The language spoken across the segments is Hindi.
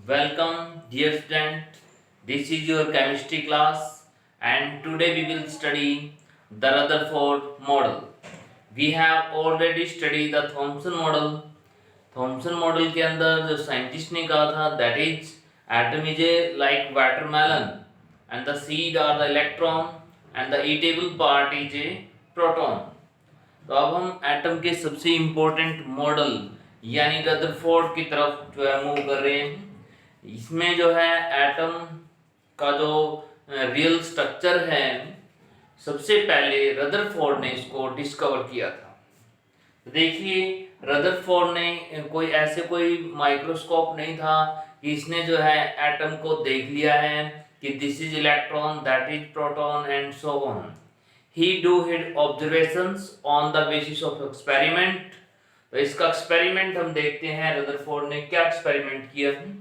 Welcome, dear student. This is your chemistry class, and today we will study the Rutherford model. We have already studied the Thomson model. Thomson model के अंदर जो साइंटिस्ट ने कहा था that is atom is a like watermelon and the seed are the electron and the eatable part is a proton. तो अब हम एटम के सबसे इम्पोर्टेंट मॉडल यानी रदरफोर्ड की तरफ जो है मूव कर रहे हैं। इसमें जो है एटम का जो रियल स्ट्रक्चर है सबसे पहले रदरफोर्ड ने इसको डिस्कवर किया था। तो देखिए रदरफोर्ड ने कोई माइक्रोस्कोप नहीं था कि इसने जो है एटम को देख लिया है कि this is electron that is proton and so on. He do hid observations on the basis of experiment. तो इसका एक्सपेरिमेंट हम देखते हैं रदरफोर्ड ने क्या एक्सपेरिमेंट किया है।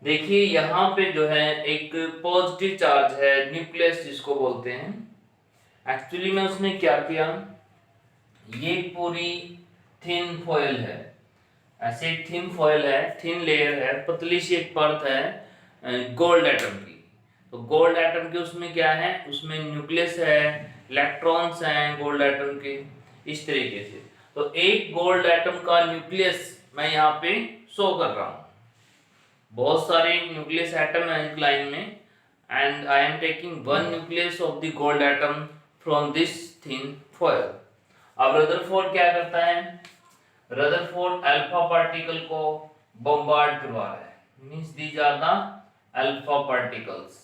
देखिए यहाँ पे जो है एक पॉजिटिव चार्ज है न्यूक्लियस जिसको बोलते हैं। एक्चुअली में उसने क्या किया, ये पूरी थिन फॉयल है, ऐसे थिन फॉयल है, थिन लेयर है, पतली सी एक परत है गोल्ड एटम की। तो गोल्ड एटम के उसमें क्या है, उसमें न्यूक्लियस है, इलेक्ट्रॉन्स हैं गोल्ड एटम के, इस तरीके से। तो एक गोल्ड एटम का न्यूक्लियस मैं यहाँ पे शो कर रहा हूँ। बहुत सारे न्यूक्लियस एटम है एक लाइन में and I am taking one nucleus of the gold atom from this thin foil. अब रदरफोर्ड क्या करता है, रदरफोर्ड अल्फा पार्टिकल को बम्बार्ड करवा रहा है, means these are the alpha particles.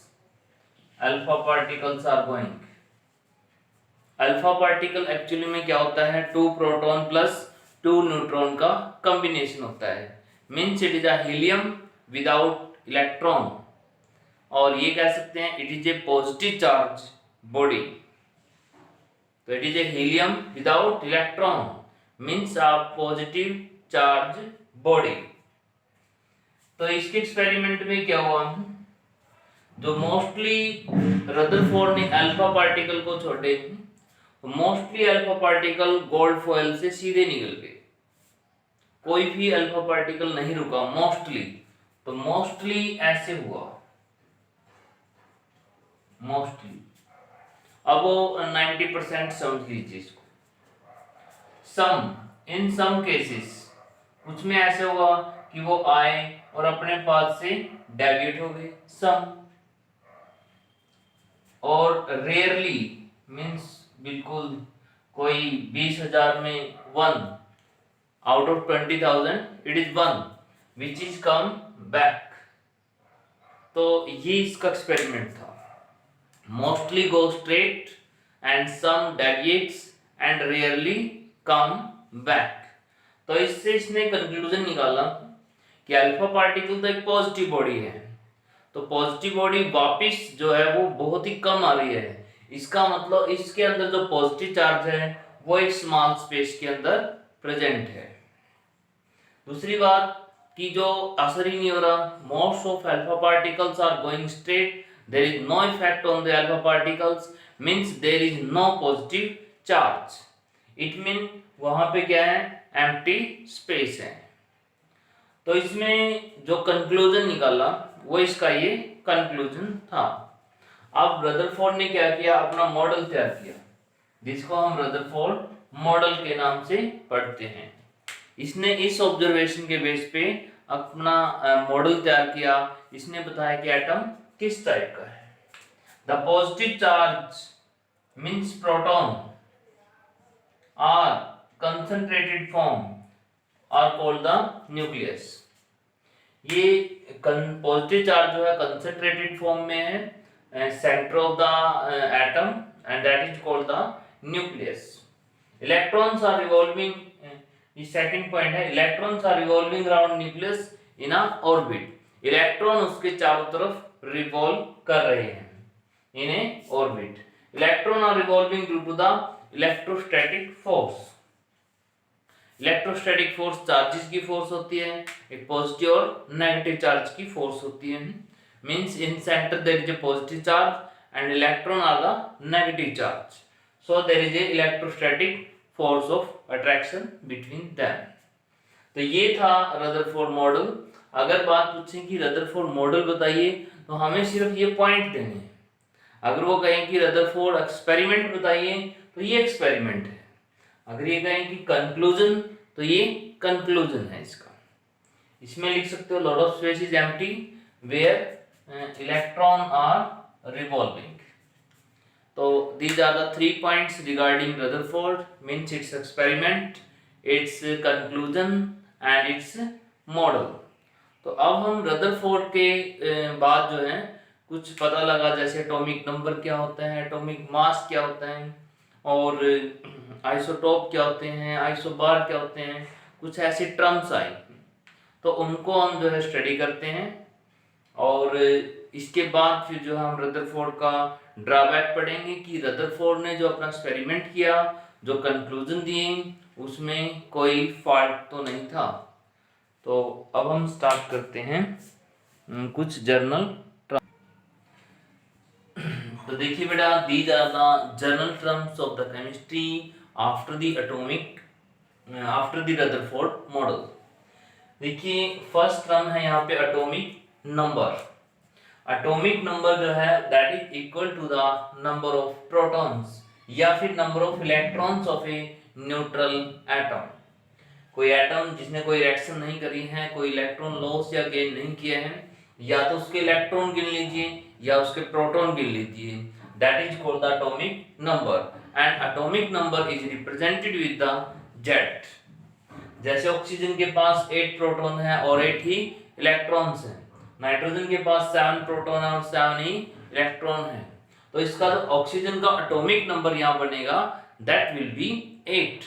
Alpha particles are going. Alpha particle actually में क्या होता है, 2 प्रोटॉन प्लस 2 न्यूट्रॉन का कॉम्बिनेशन होता है, means it is a helium without electron. और ये कह सकते हैं it is a positive charge body. तो it is a helium without electron means a positive charge body. तो इसके एक्सपेरिमेंट में क्या हुआ, जो मोस्टली रदरफोर्ड ने अल्फा पार्टिकल को छोड़े, mostly alpha particle gold foil से सीधे निकल गए, कोई भी अल्फा पार्टिकल नहीं रुका मोस्टली। तो मोस्टली ऐसे हुआ, मोस्टली। अब वो 90% समझ लीजिए इसको। सम, इन सम केसेस, कुछ में ऐसे हुआ कि वो आए और अपने पाथ से डेविएट हो गए, सम। और रेयरली मींस बिल्कुल कोई 20,000 में 1 out of 20,000 it is 1 which is come back. तो ये इसका एक्सपेरिमेंट था, mostly go straight and some deviates and rarely come back. तो इससे इसने कंक्लूजन निकाला कि अल्फा पार्टिकल तो एक पॉजिटिव बॉडी है, तो पॉजिटिव बॉडी वापिस जो है वो बहुत ही कम आ रही है। इसका मतलब इसके अंदर जो पॉजिटिव चार्ज है वो एक स्मॉल स्पेस के अंदर प्रेजेंट है। दूसरी बात कि जो असर ही नहीं हो रहा, most of alpha particles are going straight, there is no effect on the alpha particles, means there is no positive charge, it mean वहां पे क्या है, empty space है। तो इसमें जो कंक्लूजन निकाला वो इसका ये कंक्लूजन था। अब रदरफोर्ड ने क्या किया, अपना मॉडल तैयार किया, जिसको हम रदरफोर्ड मॉडल के नाम से पढ़ते हैं। इसने इस ऑब्जर्वेशन के बेस पे अपना मॉडल तैयार किया। इसने बताया कि एटम किस टाइप का है। The positive charge means proton are concentrated form are called the nucleus. ये पॉजिटिव चार्ज जो है कंसंट्रेटेड फॉर्म में है, centre of the atom and that is called the nucleus. Electrons are revolving, ये सेकंड पॉइंट है, electrons are revolving around nucleus in a orbit. Electron उसके चारों तरफ रिवॉल्व कर रहे हैं in a orbit. Electron are revolving due to the electrostatic force. Electrostatic force charges की फोर्स होती है, एक पॉजिटिव और नेगेटिव चार्ज की फोर्स होती है। Means in centre there is a positive charge and electron are the negative charge, so there is a electrostatic force of attraction between them. तो ये था रदरफोर्ड मॉडल। अगर बात पूछें कि रदरफोर्ड मॉडल बताइए तो हमें सिर्फ ये पॉइंट देने हैं। अगर वो कहें कि रदरफोर्ड एक्सपेरिमेंट बताइए तो ये एक्सपेरिमेंट है। अगर ये कहें कि कंक्लूजन तो ये कंक्लूजन है इसका। इसमें लिख सकते हो lot of space is empty where electron are revolving. तो these are the 3 points regarding Rutherford, means its experiment, its conclusion and its model। तो अब हम रदरफोर्ड के बाद जो है कुछ पता लगा, जैसे एटॉमिक नंबर क्या होता है, एटॉमिक मास क्या होता है, और आइसोटोप क्या होते हैं, आइसोबार क्या होते हैं, कुछ ऐसे टर्म्स आए, तो उनको हम जो है स्टडी करते हैं। और इसके बाद फिर जो हम रदरफोर्ड का ड्रॉबैक पढ़ेंगे कि रदरफोर्ड ने जो अपना एक्सपेरिमेंट किया, जो कंक्लूजन दिए, उसमें कोई फॉल्ट तो नहीं था। तो अब हम स्टार्ट करते हैं कुछ जर्नल। तो देखिए बेटा, these are the general terms of the chemistry after the atomic after the Rutherford model. देखिए फर्स्ट टर्म है यहाँ पे एटॉमिक नंबर। एटॉमिक नंबर जो है that is equal to the number of protons या फिर number of electrons of a neutral atom. कोई एटम जिसने कोई रिएक्शन नहीं करी है, कोई इलेक्ट्रॉन लॉस या गेन नहीं किया है, या तो उसके इलेक्ट्रॉन गिन लीजिए या उसके प्रोटॉन गिन लीजिए, that is called the atomic number. And atomic number is represented with the Z. जैसे ऑक्सीजन के पास 8 प्रोटॉन है और 8 ही इलेक्ट्रॉन्स हैं, नाइट्रोजन के पास 7 प्रोटॉन है और 7 ही इलेक्ट्रॉन है, तो इसका ऑक्सीजन का एटॉमिक नंबर यहाँ बनेगा दैट विल बी 8,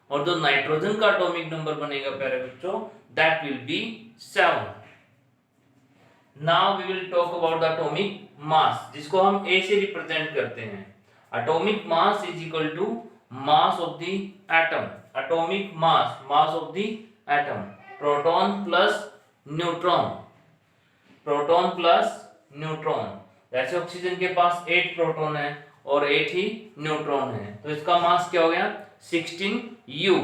और जो नाइट्रोजन का एटॉमिक नंबर बनेगा प्यारे बच्चों that will be 7। Now we will talk about the atomic mass, जिसको हम ए से रिप्रेजेंट करते हैं। Atomic mass is equal to mass of the atom. Atomic mass, mass of the atom, proton plus neutron, proton plus neutron. जैसे ऑक्सीजन के पास 8 प्रोटॉन है और 8 ही न्यूट्रॉन है, तो इसका मास क्या हो गया 16U।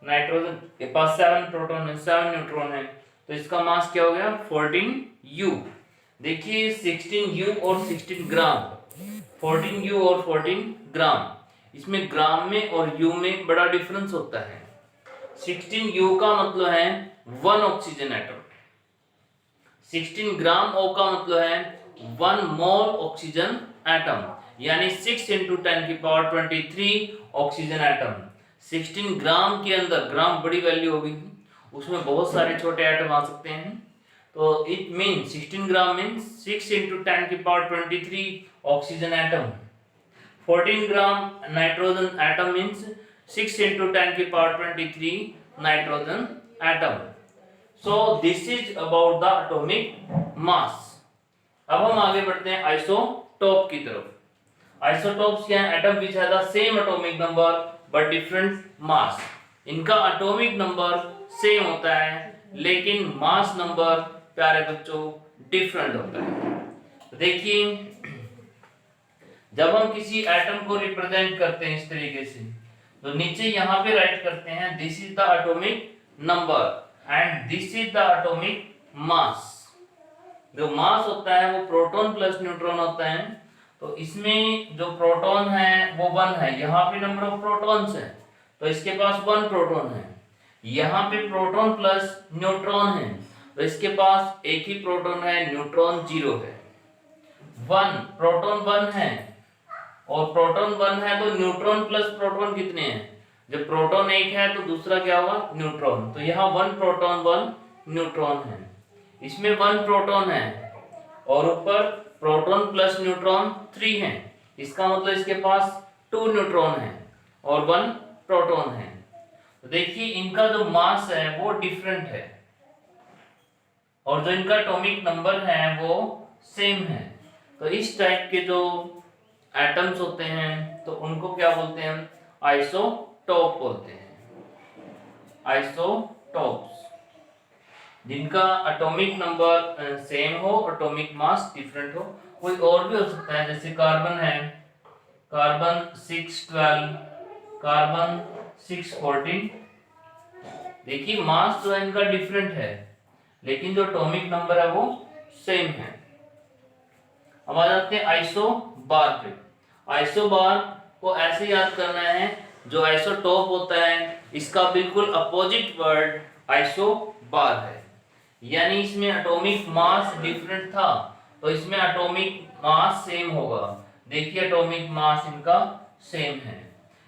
नाइट्रोजन के पास 7 प्रोटॉन है, 7 न्यूट्रॉन है, तो इसका मास क्या हो गया 14U। देखिए 16U और 16 ग्राम, 14U और 14 ग्राम, इसमें ग्राम में और U में बड़ा डिफरेंस होता है। 16U का मतलब है 1 ऑक्सीजन एटम, 16 ग्राम O का मतलब है 1 मोल ऑक्सीजन एटम, यानी 6 × 10⁻23 ऑक्सीजन एटम। 16 ग्राम के अंदर, ग्राम बड़ी वैल्यू होगी, उसमें बहुत सारे छोटे एटम आ सकते हैं, तो it means 16 gram means 6 × 10⁻23 oxygen atom. 14 gram nitrogen atom means 6 × 10⁻23 nitrogen atom. So this is about the atomic mass। अब हम आगे बढ़ते हैं आइसोटोप की तरफ। आइसोटोप्स क्या है? Atom which have the same atomic number but different mass. इनका एटॉमिक नंबर सेम होता है लेकिन मास नंबर प्यारे बच्चों डिफरेंट होता है। देखिए जब हम किसी एटम को रिप्रेजेंट करते हैं इस तरीके से, तो नीचे यहाँ पे राइट करते हैं this is the atomic number and this is the atomic मास। जो मास होता है वो प्रोटॉन प्लस न्यूट्रॉन होता है, तो इसमें जो प्रोटॉन है वो 1 है, यहाँ पे नंबर ऑफ प्रोटॉन्स है तो इसके पास 1 प्रोटॉन है, यहाँ पे प्रोटॉन प्लस न्यूट्रॉन है तो इसके पास एक ही प्रोटॉन है, न्यूट्रॉन 0 है। 1 प्रोटॉन 1 है और प्रोटॉन 1 है तो न्यूट्रॉन प्लस प्रोटॉन कितने हैं? जब प्रोटॉन 1 है तो दूसरा क्या होगा न्यूट्रॉन, तो यहाँ 1 प्रोटॉन 1 न्यूट्रॉन है, इसमें 1 प्रोटॉन है और ऊपर प्रोटॉन प्लस न्यूट्रॉन 3 है, इसका मतलब इसके पास 2 न्यूट्रॉन है और 1 प्रोटॉन है। तो देखिए इनका जो मास है वो डिफरेंट है और जो इनका एटॉमिक नंबर है वो सेम है। तो इस टाइप के जो एटम्स होते हैं तो उनको क्या बोलते हैं? आइसोटोप बोलते हैं। आइसोटोप्स जिनका एटॉमिक नंबर सेम हो, एटॉमिक मास डिफरेंट हो। कोई और भी हो सकता है, जैसे कार्बन है, कार्बन 612, कार्बन 614, देखिए मास जो है इनका डिफरेंट है, लेकिन जो एटॉमिक नंबर है वो सेम है। अब आ जाते हैं आइसोबार पे। आइसोबार को ऐसे याद करना है, जो आइसोटोप होता है इसका बिल्कुल अपोजिट वर्ड आइसोबार है। यानी इसमें एटॉमिक मास डिफरेंट था, तो इसमें एटॉमिक मास सेम होगा। देखिए एटॉमिक मास इनका सेम है।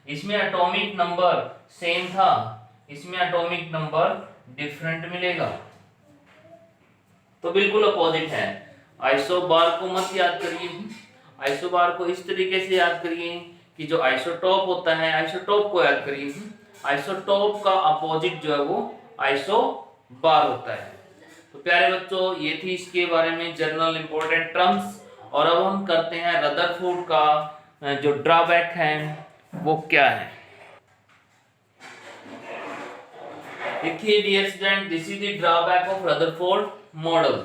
इसमें एटॉमिक नंबर सेम था, इसमें एटॉमिक नंबर डिफरेंट मिलेगा, तो बिल्कुल अपोजिट है। आइसोबार को मत याद करिए, आइसोबार को इस तरीके से याद करिए कि जो आइसोटोप होता है आइसोटोप को याद करिए। आइसोटोप का अपोजिट जो है वो आइसोबार होता है। तो प्यारे बच्चों ये थी इसके बारे में जनरल इंपॉर्टेंट टर्म्स। और अब हम करते हैं रदरफोर्ड का जो ड्रॉबैक है वो क्या है। देखिए dear student, this is the drawback of Rutherford model.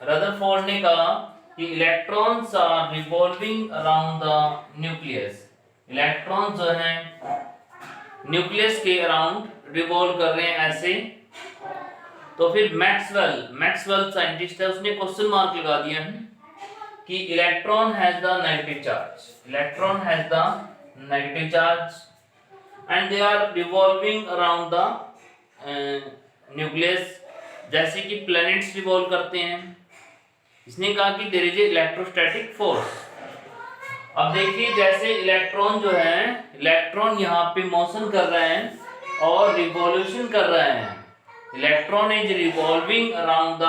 Rutherford ने कहा कि electrons are revolving around the nucleus. Electron जो हैं न्यूक्लियस के अराउंड रिवॉल्व कर रहे हैं ऐसे। तो फिर मैक्सवेल साइंटिस्ट है, उसने क्वेश्चन मार्क लगा दिया है कि electron has the negative charge, electron has the negative charge and they are revolving around the nucleus, जैसे कि प्लैनेट्स रिवॉल्व करते हैं। इसने कहा कि there is a electrostatic force. अब देखिए जैसे इलेक्ट्रॉन जो है, इलेक्ट्रॉन यहाँ पे मोशन कर रहे हैं और रिवॉल्यूशन कर रहे हैं। Electron is revolving around the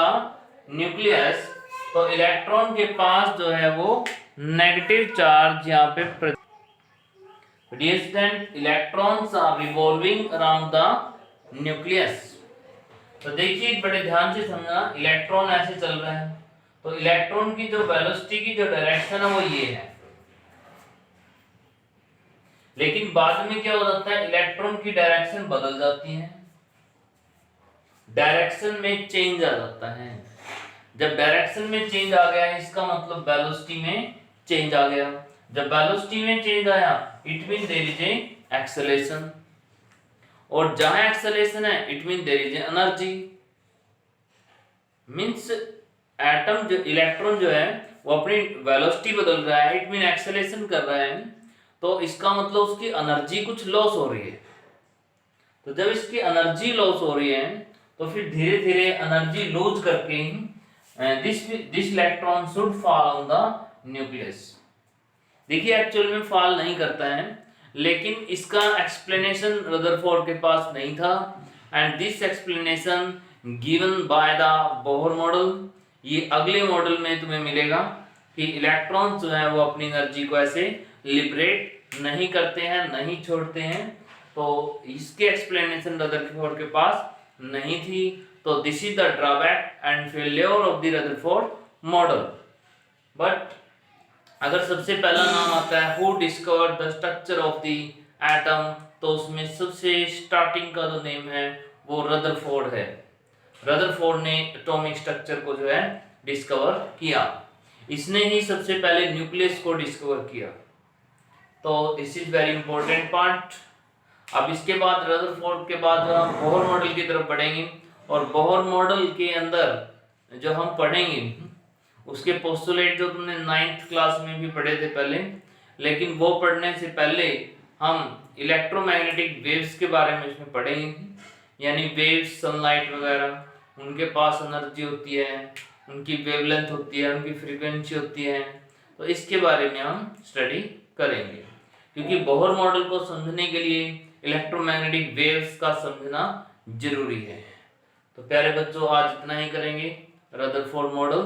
nucleus, तो इलेक्ट्रॉन के पास जो है वो नेगेटिव चार्ज यहाँ पे electrons are revolving around the nucleus. तो देखिए बड़े ध्यान से समझना, इलेक्ट्रॉन ऐसे चल रहे हैं, तो इलेक्ट्रॉन की जो वेलोसिटी की जो डायरेक्शन है वो ये है। लेकिन बाद में क्या हो जाता है, इलेक्ट्रॉन की डायरेक्शन बदल जाती है, डायरेक्शन में चेंज आ जाता है। जब डायरेक्शन में चेंज आ गया है इसका मतलब वेलोसिटी में चेंज आ गया। जब वेलोसिटी में चेंज आया it mean there is a acceleration, और जहां एक्सेलरेशन है it mean there is a energy. Means atom जो इलेक्ट्रॉन जो है वो अपनी वेलोसिटी बदल रहा है, इट मीन एक्सेलरेशन कर रहा है, तो इसका मतलब उसकी एनर्जी कुछ लॉस हो रही है। तो जब इसकी एनर्जी लॉस हो रही है तो फिर धीरे धीरे एनर्जी लूज करके this electron should fall on the nucleus. देखिए एक्चुअल में फॉल नहीं करता है, लेकिन इसका एक्सप्लेनेशन रदरफोर्ड के पास नहीं था, and this explanation given by the Bohr model. ये अगले मॉडल में तुम्हें मिलेगा कि इलेक्ट्रॉन जो है वो अपनी एनर्जी को ऐसे लिबरेट नहीं करते हैं, नहीं छोड़ते हैं। तो इसके एक्सप्लेनेशन रदरफोर्ड के पास नहीं थी। तो this is the drawback and failure of the Rutherford model. But अगर सबसे पहला नाम आता है who discovered the structure of the atom, तो उसमें सबसे स्टार्टिंग का जो नेम है वो रदरफोर्ड है। रदरफोर्ड ने एटॉमिक स्ट्रक्चर को जो है डिस्कवर किया, इसने ही सबसे पहले न्यूक्लियस को डिस्कवर किया। तो this is very important part. अब इसके बाद रदरफोर्ड के बाद हम बोहर मॉडल की तरफ बढ़ेंगे, और बोहर मॉडल के अंदर जो हम पढ़ेंगे उसके पोस्टुलेट जो तुमने 9th क्लास में भी पढ़े थे पहले, लेकिन वो पढ़ने से पहले हम इलेक्ट्रोमैग्नेटिक वेव्स के बारे में इसमें पढ़ेंगे। यानी वेव्स, सनलाइट वगैरह, उनके पास एनर्जी होती है, उनकी वेवलेंथ होती है, उनकी फ्रीक्वेंसी होती है, तो इसके बारे में हम स्टडी करेंगे। क्योंकि बोहर मॉडल को समझने के लिए इलेक्ट्रोमैग्नेटिक वेव्स का समझना जरूरी है। तो प्यारे बच्चों आज इतना ही करेंगे रदरफोर्ड मॉडल।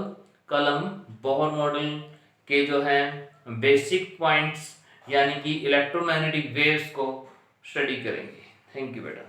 कल हम बोहर मॉडल के जो है बेसिक पॉइंट्स यानी कि इलेक्ट्रोमैग्नेटिक वेव्स को स्टडी करेंगे। थैंक यू बेटा।